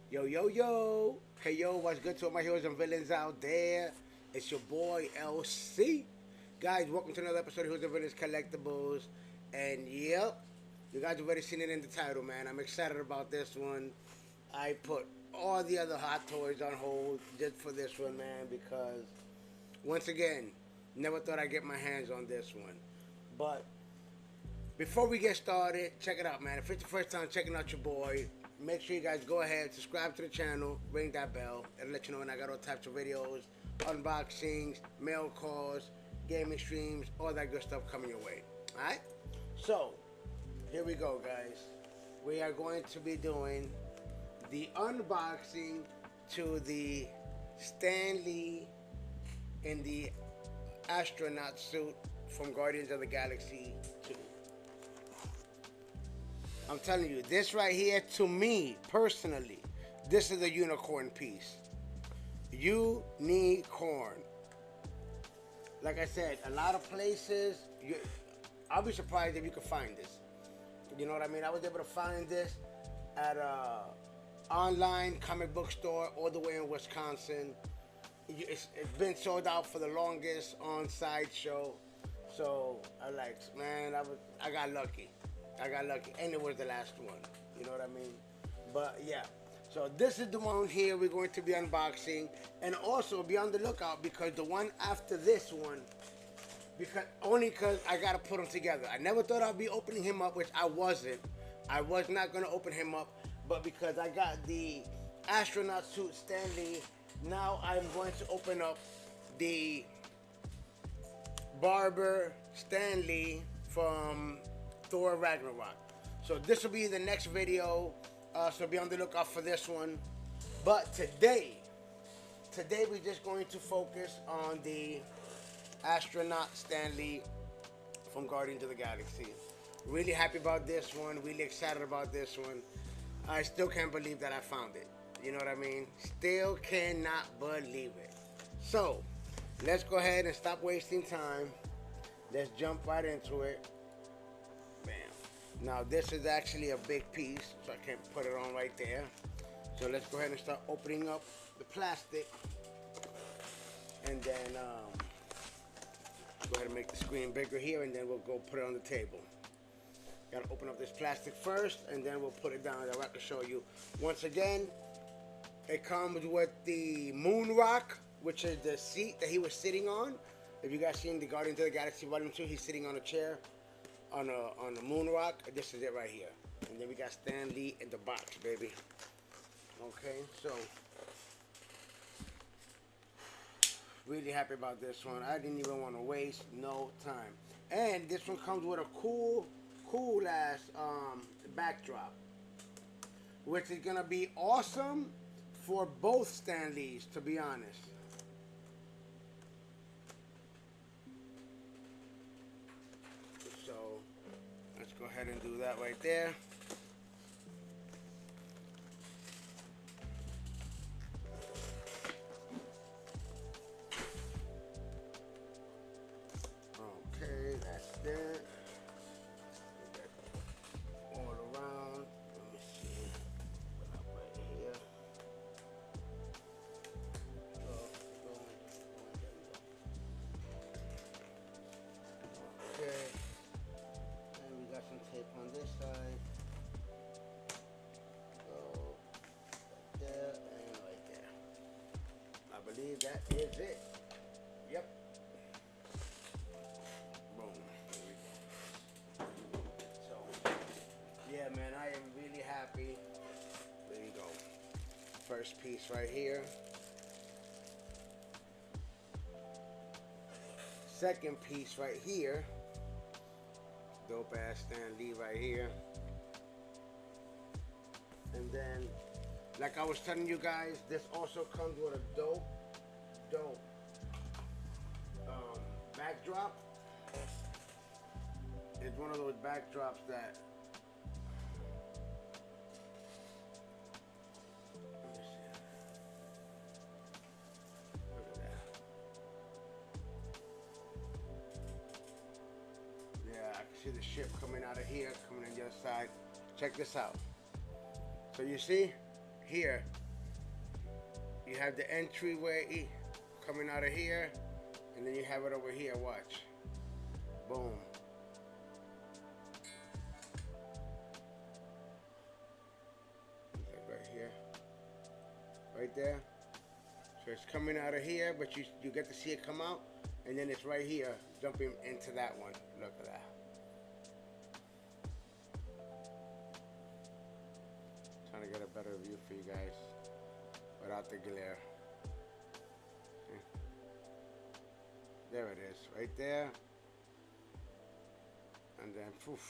Yo, yo, yo. Hey, yo, what's good to all my heroes and villains out there? It's your boy, LC. Guys, welcome to another episode of Heroes and Villains Collectibles. And, yep, you guys have already seen it in the title, man. I'm excited about this one. I put all the other hot toys on hold just for this one, man, because, once again, never thought I'd get my hands on this one. But before we get started, check it out, man. If it's the first time checking out your boy, make sure you guys go ahead, subscribe to the channel, ring that bell. It'll let you know when I got all types of videos, unboxings, mail calls, gaming streams, all that good stuff coming your way. Alright? So, here we go, guys. We are going to be doing the unboxing to the Stan Lee in the astronaut suit from Guardians of the Galaxy 2. I'm telling you, this right here, to me, personally, this is a unicorn piece. Unicorn. Like I said, a lot of places, I'll be surprised if you could find this. You know what I mean? I was able to find this at a online comic book store all the way in Wisconsin. It's been sold out for the longest on Sideshow. So, I got lucky. And it was the last one. You know what I mean? But yeah. So this is the one here we're going to be unboxing, and also be on the lookout because the one after this one, because I gotta put them together. I never thought I'd be opening him up, which I wasn't. I was not gonna open him up, but because I got the astronaut suit Stan Lee, now I'm going to open up the Barber Stan Lee from Thor Ragnarok. So this will be the next video, so be on the lookout for this one. But today we're just going to focus on the astronaut Stan Lee from Guardians of the Galaxy. Really happy about this one, really excited about this one. I still can't believe that I found it. You know what I mean? Still cannot believe it. So let's go ahead and stop wasting time. Let's jump right into it. Now this is actually a big piece, so I can put it on right there. So let's go ahead and start opening up the plastic, and then go ahead and make the screen bigger here, and then we'll go put it on the table. Gotta open up this plastic first, and then we'll put it down. That way I can show you. Once again, it comes with the moon rock, which is the seat that he was sitting on. If you guys seen the Guardians of the Galaxy Volume 2, he's sitting on a chair. On the moon rock. This is it right here, and then we got Stan Lee in the box, baby. Okay, so really happy about this one. I didn't even want to waste no time. And this one comes with a cool ass backdrop, which is gonna be awesome for both Stan Lees, to be honest. So let's go ahead and do that right there. Okay, that's it. All around. Let me see. Right here. Okay. And we got some tape on this side. So, right there and right there. I believe that is it. Yep. Boom. There we go. So, yeah, man, I am really happy. There you go. First piece right here. Second piece right here. Dope ass Stan Lee right here. And then, like I was telling you guys, this also comes with a dope backdrop. It's one of those backdrops that, let me see. Look at that. Yeah, I can see the ship coming out of here, coming on the other side. Check this out. So you see, here, you have the entryway coming out of here, and then you have it over here. Watch. Boom. Right here. Right there. So it's coming out of here, but you get to see it come out, and then it's right here, jumping into that one. Look at that. Trying to get a better view for you guys without the glare. There it is, right there. And then poof,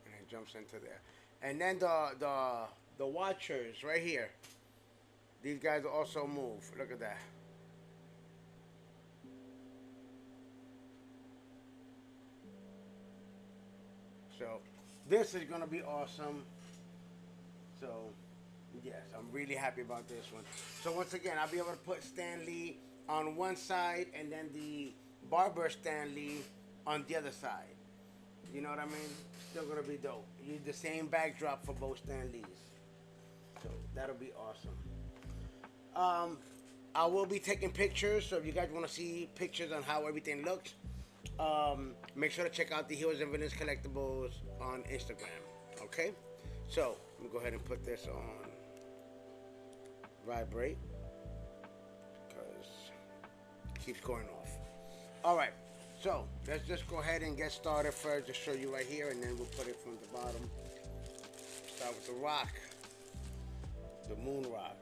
and it jumps into there. And then the watchers right here. These guys also move. Look at that. So this is gonna be awesome. So yes, I'm really happy about this one. So once again, I'll be able to put Stan Lee on one side and then the barber Stan Lee on the other side. You know what I mean? Still gonna be dope. Use the same backdrop for both Stan Lees. So that'll be awesome. I will be taking pictures, so if you guys want to see pictures on how everything looks, make sure to check out the Heroes and Villains Collectibles on Instagram. Okay? So, let me go ahead and put this on vibrate, because it keeps going off. Alright, so let's just go ahead and get started first, just show you right here, and then we'll put it from the bottom. Start with the rock, the moon rock.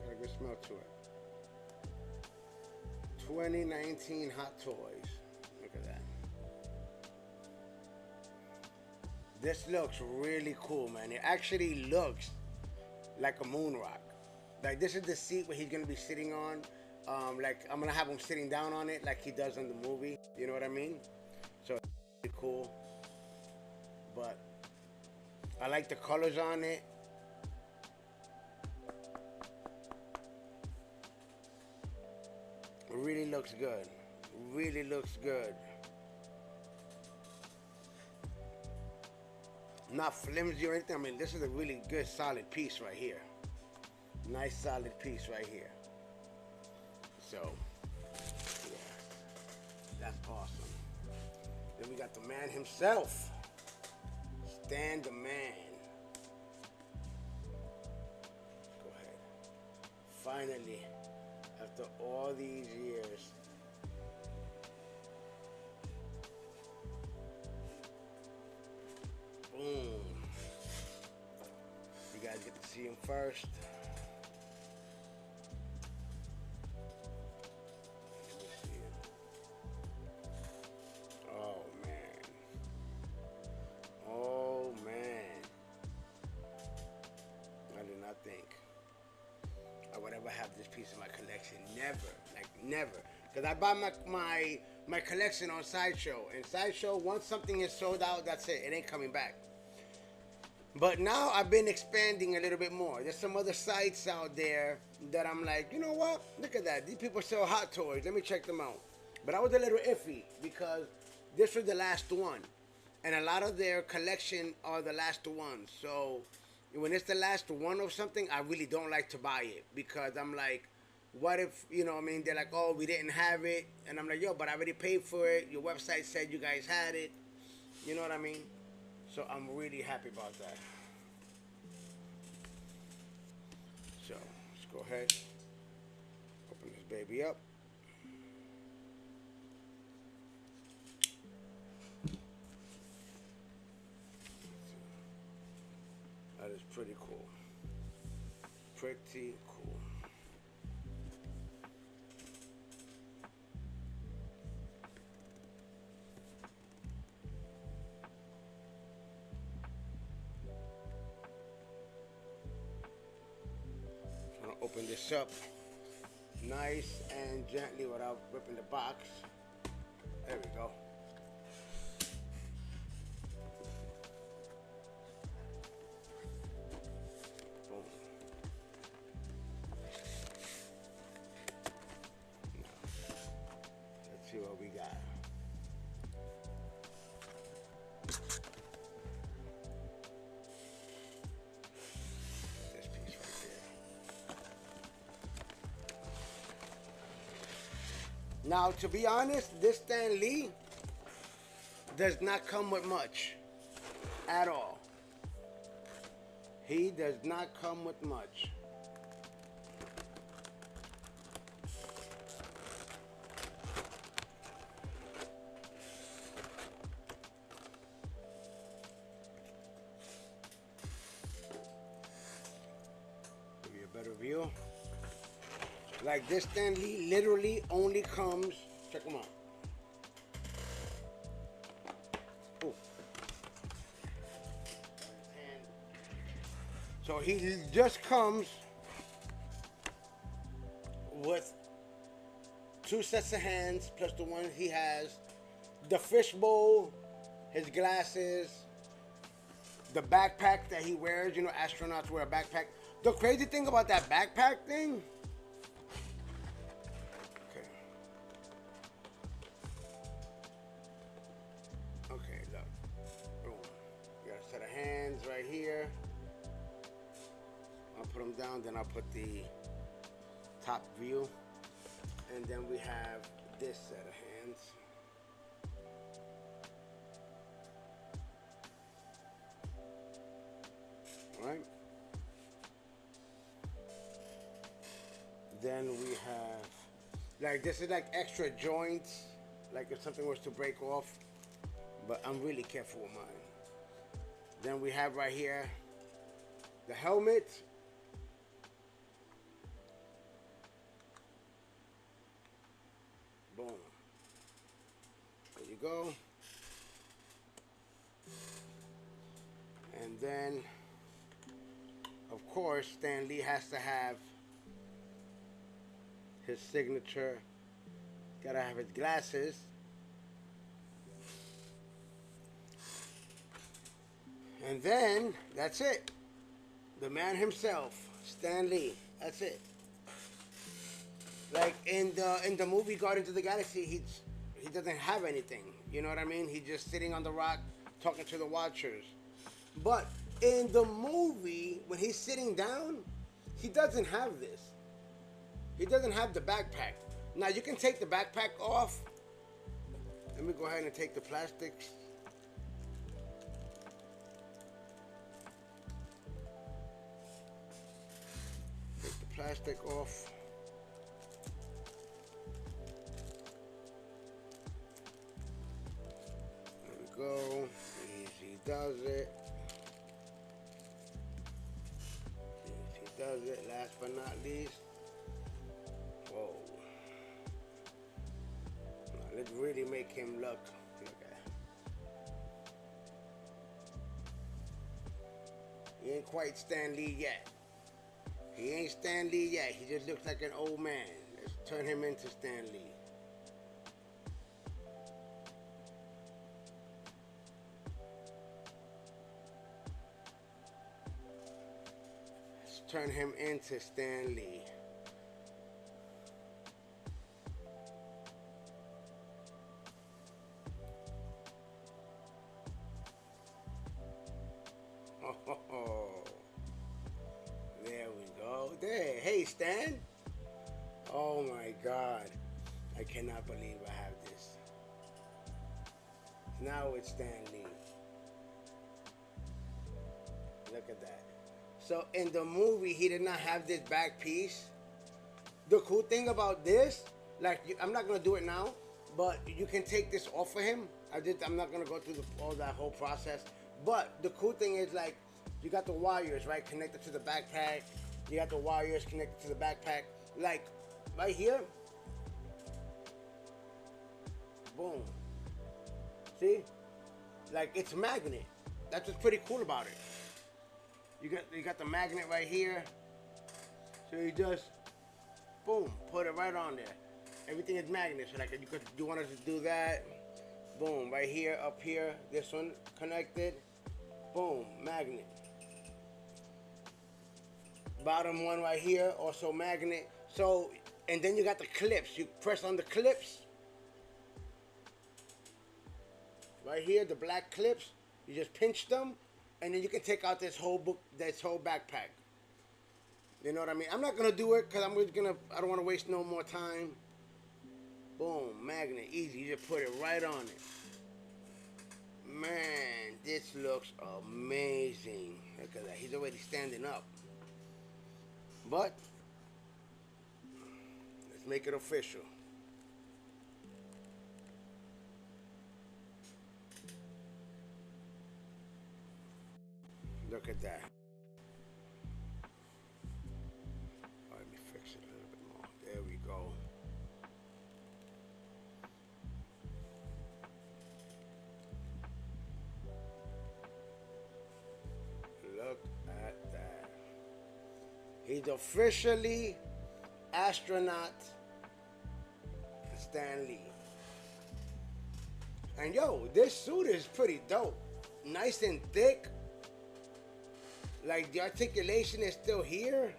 Got a good smell to it. 2019 Hot Toys. Look at that. This looks really cool, man. It actually looks like a moon rock. Like, this is the seat where he's gonna be sitting on. Like, I'm gonna have him sitting down on it like he does in the movie. You know what I mean? So it's really cool. But I like the colors on it. It really looks good. Really looks good. Not flimsy or anything. I mean, this is a really good solid piece right here. Nice solid piece right here. So, yeah, that's awesome. Then we got the man himself, Stan the Man. Go ahead. Finally, after all these years. Boom. You guys get to see him first. Let me see it. Oh man. Oh man. I did not think I would ever have this piece in my collection. Never. Like never. Because I buy my collection on Sideshow. And Sideshow, once something is sold out, that's it. It ain't coming back. But now I've been expanding a little bit more. There's some other sites out there that I'm like, you know what? Look at that. These people sell hot toys. Let me check them out. But I was a little iffy because this was the last one. And a lot of their collection are the last ones. So when it's the last one of something, I really don't like to buy it. Because I'm like, what if, you know what I mean? They're like, oh, we didn't have it. And I'm like, yo, but I already paid for it. Your website said you guys had it. You know what I mean? So I'm really happy about that. So let's go ahead, open this baby up. That is pretty cool. Pretty cool. Open this up nice and gently without ripping the box. There we go. Boom. Now, let's see what we got. Now, to be honest, this Stan Lee does not come with much at all. He does not come with much. Give you a better view. Like this Stan Lee literally only comes, check him out. Ooh. So he just comes with 2 sets of hands plus the one he has, the fishbowl, his glasses, the backpack that he wears. You know, astronauts wear a backpack. The crazy thing about that backpack thing, okay, look, boom, you got a set of hands right here. I'll put them down, then I'll put the top view, and then we have this set of hands. Right? Then we have, like, this is like extra joints, like if something was to break off, but I'm really careful with mine. Then we have right here the helmet. Boom. There you go. And then, of course, Stan Lee has to have his signature. Gotta have his glasses. And then, that's it. The man himself, Stan Lee. That's it. Like in the movie Guardians of the Galaxy, he doesn't have anything. You know what I mean? He's just sitting on the rock talking to the Watchers. But in the movie, when he's sitting down, he doesn't have this. He doesn't have the backpack. Now you can take the backpack off. Let me go ahead and take the plastics. Take the plastic off. Go. Easy does it. Easy does it. Last but not least. Whoa. Now let's really make him look. Look at that. He ain't quite Stan Lee yet. He ain't Stan Lee yet. He just looks like an old man. Let's turn him into Stan Lee. Turn him into Stan Lee. Oh, there we go. There. Hey, Stan. Oh my God. I cannot believe I have this. Now it's Stan Lee. Look at that. So in the movie, he did not have this back piece. The cool thing about this, like, I'm not gonna do it now, but you can take this off of him. I'm not gonna go through all that whole process. But the cool thing is, like, you got the wires, right, connected to the backpack. You got the wires connected to the backpack. Like, right here. Boom. See? Like, it's a magnet. That's what's pretty cool about it. You got the magnet right here. So you just, boom, put it right on there. Everything is magnet. So like you wanted to do that. Boom, right here, up here. This one connected. Boom, magnet. Bottom one right here, also magnet. So, and then you got the clips. You press on the clips. Right here, the black clips. You just pinch them. And then you can take out this whole backpack. You know what I mean? I'm not gonna do it because I don't want to waste no more time. Boom, magnet, easy. You just put it right on it. Man, this looks amazing. Look at that. He's already standing up. But let's make it official. Look at that. Let me fix it a little bit more. There we go. Look at that. He's officially Astronaut Stan Lee. And yo, this suit is pretty dope. Nice and thick. Like the articulation is still here.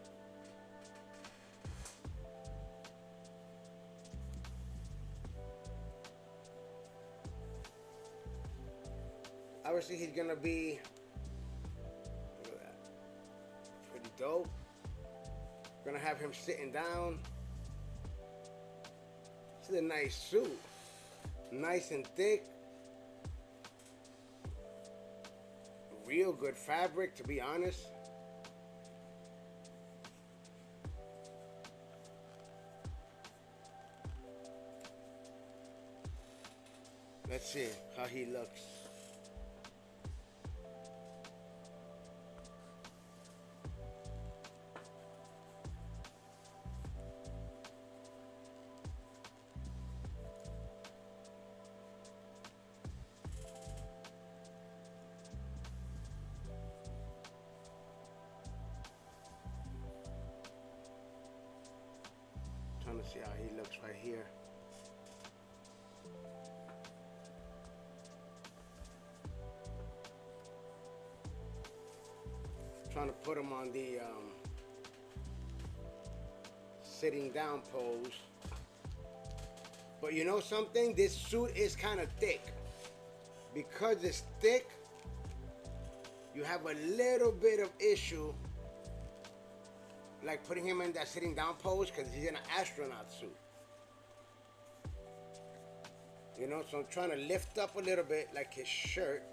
Obviously he's gonna be, look at that, pretty dope. Gonna have him sitting down. This is a nice suit. Nice and thick. Real good fabric, to be honest. Let's see how he looks. Trying to see how he looks right here. Trying to put him on the sitting down pose. But you know something? This suit is kind of thick. Because it's thick, you have a little bit of issue like putting him in that sitting down pose because he's in an astronaut suit. You know, so I'm trying to lift up a little bit like his shirt.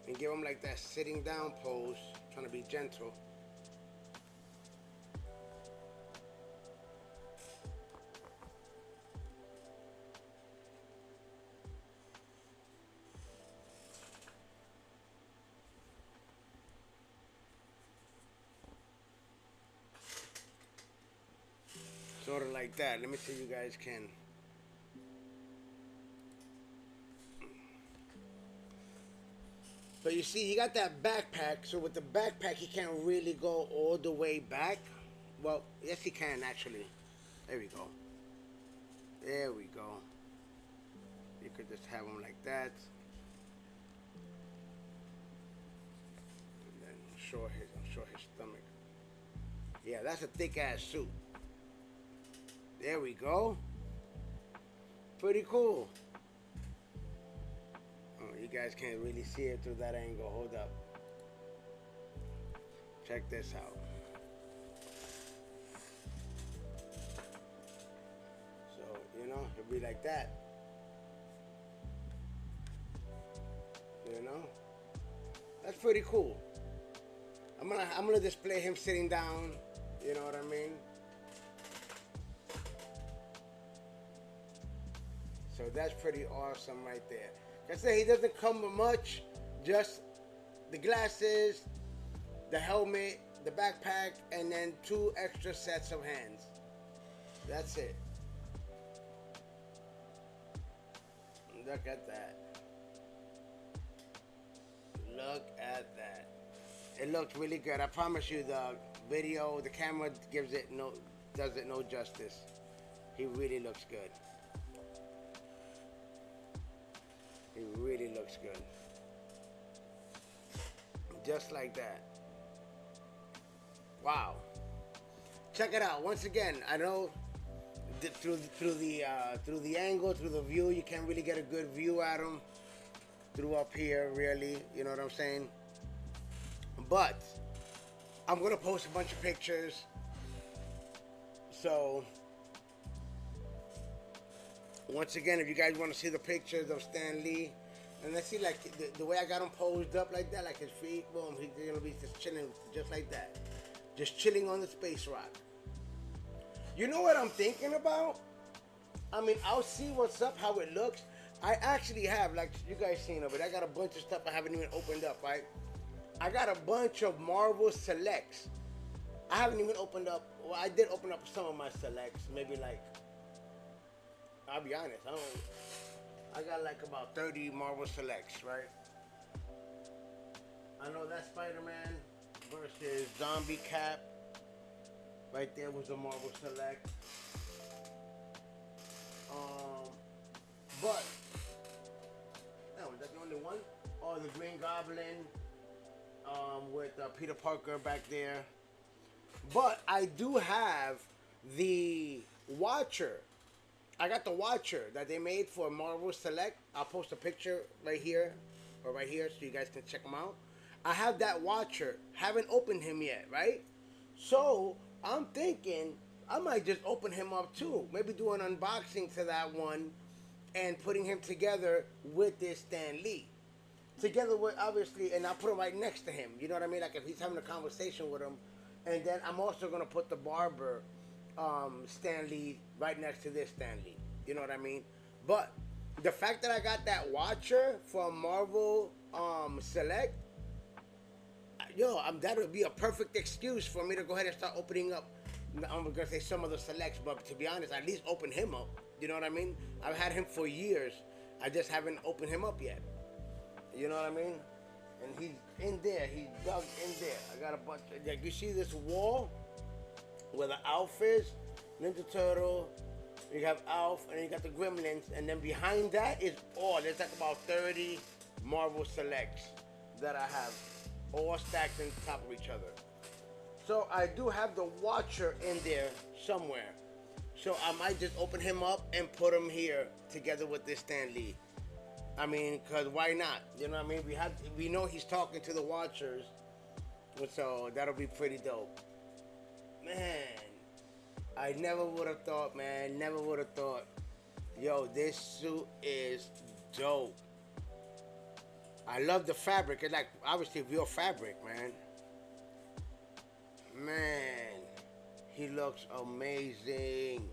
And give him like that sitting down pose, trying to be gentle. Sort of like that. Let me see if you guys can. But you see, he got that backpack, so with the backpack, he can't really go all the way back. Well, yes, he can, actually. There we go. There we go. You could just have him like that. And then show his stomach. Yeah, that's a thick-ass suit. There we go. Pretty cool. Oh, you guys can't really see it through that angle. Hold up. Check this out. So, you know, it'll be like that. You know? That's pretty cool. I'm gonna display him sitting down. You know what I mean? So that's pretty awesome right there. Like I said, he doesn't come with much, just the glasses, the helmet, the backpack, and then 2 extra sets of hands. That's it. Look at that. Look at that. It looks really good. I promise you, the video, the camera does it no justice. He really looks good. He really looks good. Just like that. Wow. Check it out. Once again, I know through the angle, through the view, you can't really get a good view at him through up here, really. You know what I'm saying? But I'm gonna post a bunch of pictures. So once again, if you guys want to see the pictures of Stan Lee, and let's see like the way I got him posed up like that, like his feet, boom, he's gonna be just chilling just like that, just chilling on the space rock. You know what I'm thinking about? I mean, I'll see what's up, how it looks. I actually have, like you guys seen of it, I got a bunch of stuff I haven't even opened up, right? I got a bunch of Marvel Selects. I haven't even opened up, well, I did open up some of my Selects, maybe like, I'll be honest, I got like about 30 Marvel Selects, right? I know that Spider-Man versus Zombie Cap. Right there was a Marvel Select. But no, was that the only one? Oh, the Green Goblin with Peter Parker back there. But I do have the Watcher. I got the Watcher that they made for Marvel Select. I'll post a picture right here or right here so you guys can check them out. I have that Watcher. Haven't opened him yet, right? So I'm thinking I might just open him up too. Maybe do an unboxing to that one and putting him together with this Stan Lee. Together with, obviously, and I'll put him right next to him. You know what I mean? Like if he's having a conversation with him. And then I'm also going to put the barber Stan Lee right next to this Stan Lee. You know what I mean? But the fact that I got that Watcher from Marvel Select, yo, that would be a perfect excuse for me to go ahead and start opening up. I'm going to say some of the selects, but to be honest, at least open him up. You know what I mean? I've had him for years. I just haven't opened him up yet. You know what I mean? And he's in there. He's dug in there. I got a bunch of, like, you see this wall where the Alf is? Ninja Turtle. You have Alf, and you got the Gremlins. And then behind that is all. There's like about 30 Marvel Selects that I have, all stacked on top of each other. So I do have the Watcher in there somewhere. So I might just open him up and put him here together with this Stan Lee. I mean, cause why not? You know what I mean? We know he's talking to the Watchers, so that'll be pretty dope. Man, I never would have thought, man. Never would have thought. Yo, this suit is dope. I love the fabric. It's like obviously real fabric, man. Man, he looks amazing.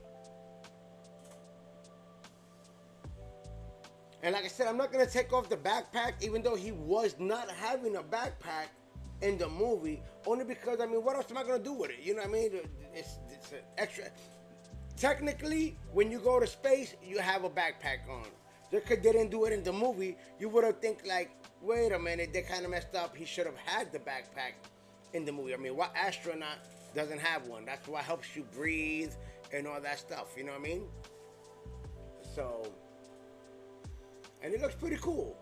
And like I said, I'm not going to take off the backpack, even though he was not having a backpack in the movie. Only because, I mean, what else am I going to do with it? You know what I mean? It's an extra. Technically, when you go to space, you have a backpack on. Just because they didn't do it in the movie, you would have think like, wait a minute, they kind of messed up. He should have had the backpack in the movie. I mean, what astronaut doesn't have one? That's what helps you breathe and all that stuff. You know what I mean? So, and it looks pretty cool.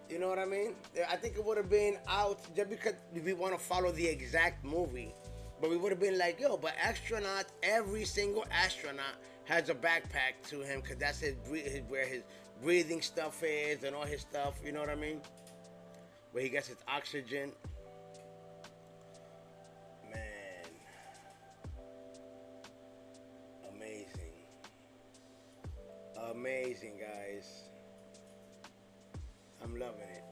You know what I mean? I think it would have been out just because we want to follow the exact movie. But we would have been like, yo, but astronaut, every single astronaut has a backpack to him because that's where his breathing stuff is and all his stuff. You know what I mean? Where he gets his oxygen. Man. Amazing. Amazing, guys. I'm loving it.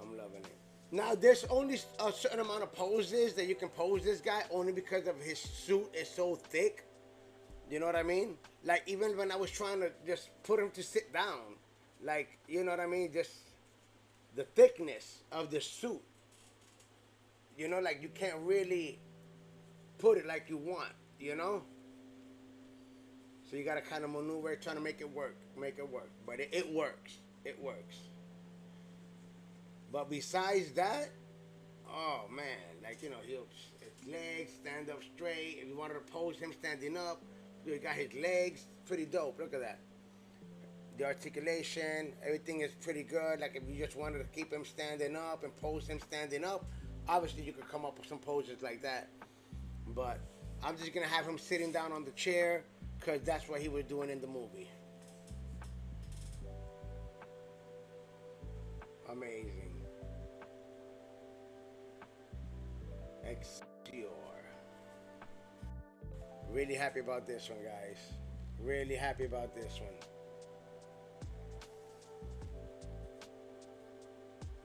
I'm loving it. Now, there's only a certain amount of poses that you can pose this guy only because of his suit is so thick. You know what I mean? Like, even when I was trying to just put him to sit down, like, you know what I mean? Just the thickness of the suit. You know, like, you can't really put it like you want, you know? So you got to kind of maneuver, trying to make it work. Make it work. But it works. It works. But besides that, oh man, like, you know, his legs stand up straight. If you wanted to pose him standing up, he got his legs pretty dope. Look at that. The articulation, everything is pretty good. Like if you just wanted to keep him standing up and pose him standing up, obviously you could come up with some poses like that. But I'm just gonna have him sitting down on the chair because that's what he was doing in the movie. Amazing. Excelsior. Really happy about this one, guys. Really happy about this one.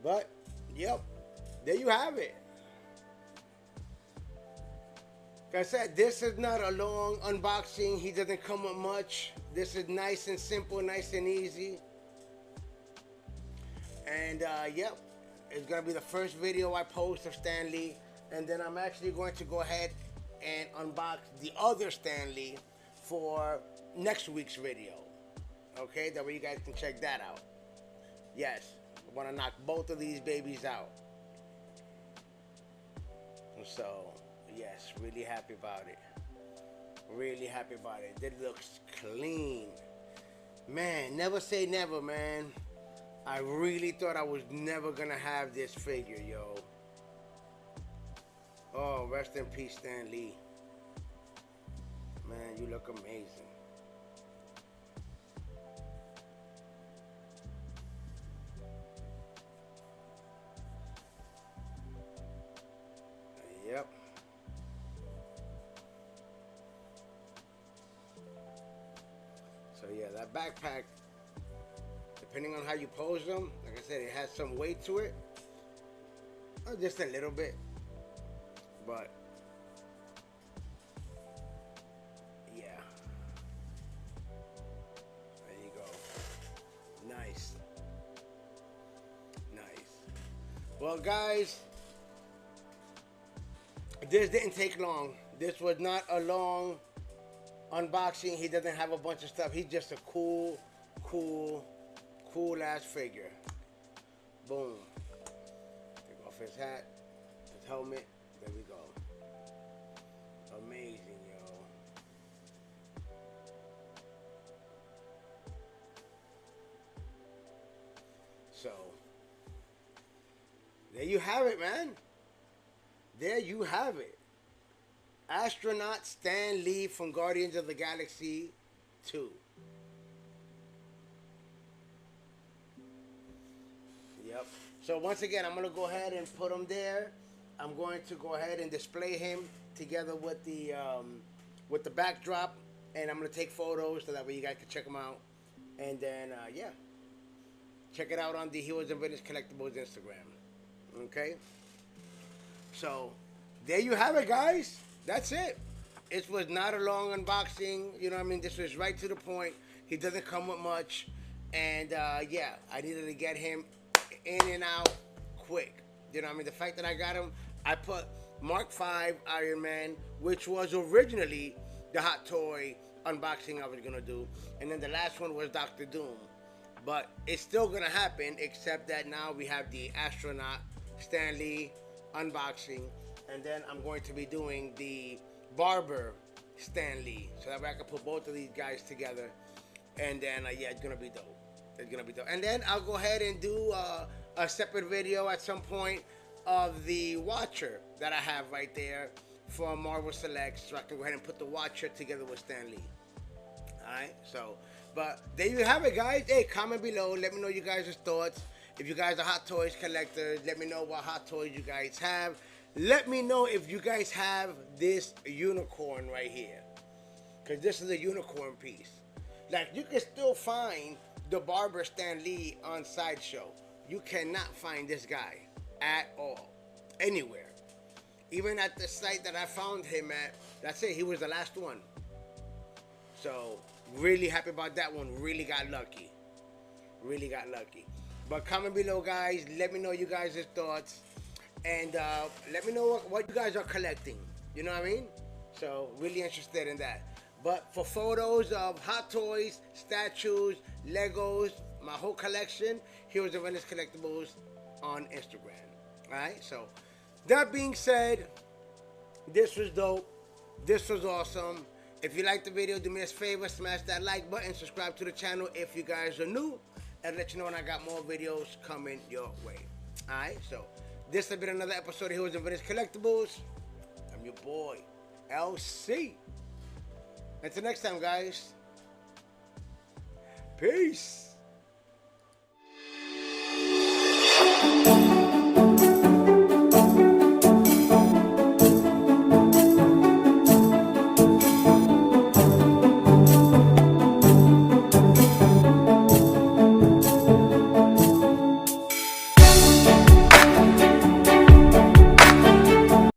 But, yep, there you have it. Like I said, this is not a long unboxing. He doesn't come with much. This is nice and simple, nice and easy. And, yep, it's going to be the first video I post of Stan Lee. And then I'm actually going to go ahead and unbox the other Stan Lee for next week's video. Okay, that way you guys can check that out. Yes, I want to knock both of these babies out. So, yes, really happy about it. Really happy about it. It looks clean. Man, never say never, man. I really thought I was never going to have this figure, yo. Oh, rest in peace, Stan Lee. Man, you look amazing. Yep. So yeah, that backpack, depending on how you pose them, like I said, it has some weight to it. Just a little bit. But yeah, there you go. Nice. Nice. Well, guys, this didn't take long. This was not a long unboxing. He doesn't have a bunch of stuff. He's just a cool ass figure. Boom. Take off his hat, his helmet. There we go. Amazing, yo. So, there you have it, man. There you have it. Astronaut Stan Lee from Guardians of the Galaxy 2. Yep. So once again, I'm going to go ahead and put him there. I'm going to go ahead and display him together with the backdrop, and I'm going to take photos so that way you guys can check them out. And then, yeah, check it out on the Heroes and Villains Collectibles Instagram. Okay? So, there you have it, guys. That's it. It was not a long unboxing. You know what I mean? This was right to the point. He doesn't come with much. And, yeah, I needed to get him in and out quick. You know what I mean? The fact that I got him, I put Mark V Iron Man, which was originally the Hot Toy unboxing I was going to do. And then the last one was Dr. Doom. But it's still going to happen, except that now we have the Astronaut Stan Lee unboxing. And then I'm going to be doing the Barber Stan Lee. So that way I can put both of these guys together. And then, yeah, it's going to be dope. It's going to be dope. And then I'll go ahead and do a separate video at some point of the Watcher that I have right there for Marvel Select. So I can go ahead and put the Watcher together with Stan Lee. Alright, so, but there you have it, guys. Hey, comment below. Let me know you guys' thoughts. If you guys are Hot Toys collectors, let me know what Hot Toys you guys have. Let me know if you guys have this unicorn right here. Because this is a unicorn piece. Like, you can still find the Barber Stan Lee on Sideshow. You cannot find this guy at all. Anywhere. Even at the site that I found him at, that's it. He was the last one. So, really happy about that one. Really got lucky. Really got lucky. But comment below, guys. Let me know you guys' thoughts. And let me know what you guys are collecting. You know what I mean? So, really interested in that. But for photos of Hot Toys, statues, Legos, my whole collection, Heroes and Villains Collectibles on Instagram. Alright? So, that being said, this was dope. This was awesome. If you liked the video, do me a favor, smash that like button, subscribe to the channel if you guys are new, and let you know when I got more videos coming your way. Alright, so this has been another episode of Heroes and Villains Collectibles. I'm your boy, LC. Until next time, guys. Peace.